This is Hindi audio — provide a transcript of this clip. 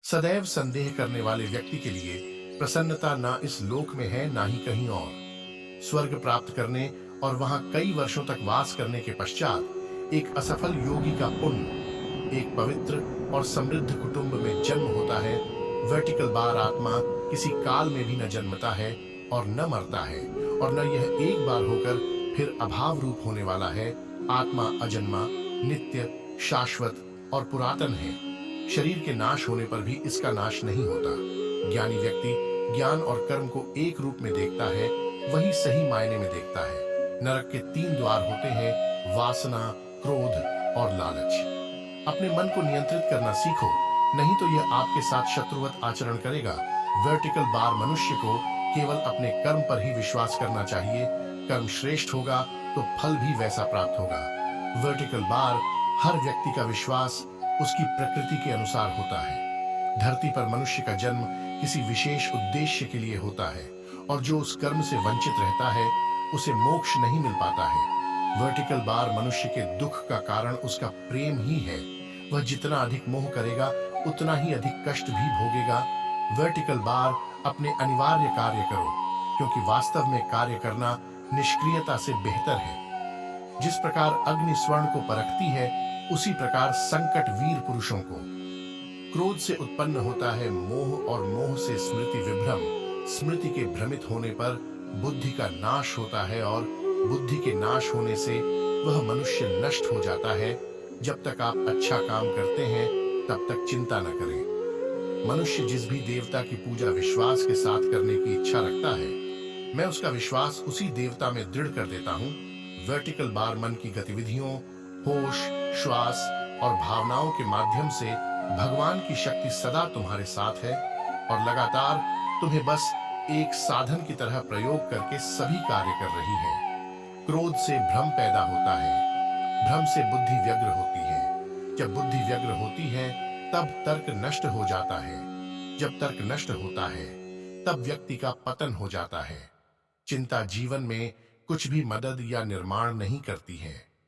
सदैव संदेह करने वाले व्यक्ति के लिए प्रसन्नता ना इस लोक में है ना ही कहीं और। स्वर्ग प्राप्त करने और वहां कई वर्षों तक वास करने के पश्चात एक असफल योगी का पुण्य एक पवित्र और समृद्ध कुटुंब में जन्म होता है। वर्टिकल बार आत्मा किसी काल में भी न जन्मता है और न मरता है, और न यह एक बार होकर फिर अभाव रूप होने वाला है। आत्मा अजन्मा, नित्य, शाश्वत और पुरातन है। शरीर के नाश होने पर भी इसका नाश नहीं होता। ज्ञानी व्यक्ति ज्ञान और कर्म को एक रूप में देखता है, वही सही मायने में देखता है। नरक के 3 द्वार होते हैं, वासना, क्रोध और लालच। अपने मन को नियंत्रित करना सीखो, नहीं तो यह आपके साथ शत्रुवत आचरण करेगा। वर्टिकल बार मनुष्य को केवल अपने कर्म पर ही विश्वास करना चाहिए। कर्म श्रेष्ठ होगा तो फल भी वैसा प्राप्त होगा। वर्टिकल बार हर व्यक्ति का विश्वास उसकी प्रकृति के अनुसार होता है। धरती पर मनुष्य का जन्म किसी विशेष उद्देश्य के लिए होता है, और जो उस कर्म से वंचित रहता है उसे मोक्ष नहीं मिल पाता है। वर्टिकल बार मनुष्य के दुख का कारण उसका प्रेम ही है। वह जितना अधिक मोह करेगा उतना ही अधिक कष्ट भी भोगेगा। वर्टिकल बार अपने अनिवार्य कार्य करो, क्योंकि वास्तव में कार्य करना निष्क्रियता से बेहतर है। जिस प्रकार अग्नि स्वर्ण को परखती है, उसी प्रकार संकट वीर पुरुषों को। क्रोध से उत्पन्न होता है मोह, और मोह से स्मृति विभ्रम। स्मृति के भ्रमित होने पर बुद्धि का नाश होता है, और बुद्धि के नाश होने से वह मनुष्य नष्ट हो जाता है। जब तक आप अच्छा काम करते हैं तब तक चिंता न करें। मनुष्य जिस भी देवता की पूजा विश्वास के साथ करने की इच्छा रखता है, मैं उसका विश्वास उसी देवता में दृढ़ कर देता हूँ। वर्टिकल बार मन की गतिविधियों, होश, श्वास और भावनाओं के माध्यम से भगवान की शक्ति सदा तुम्हारे साथ है, और लगातार तुम्हें बस एक साधन की तरह प्रयोग करके सभी कार्य कर रही है। क्रोध से भ्रम पैदा होता है, भ्रम से बुद्धि व्यग्र होती है। जब बुद्धि व्यग्र होती है तब तर्क नष्ट हो जाता है। जब तर्क नष्ट होता है तब व्यक्ति का पतन हो जाता है। चिंता जीवन में कुछ भी मदद या निर्माण नहीं करती है।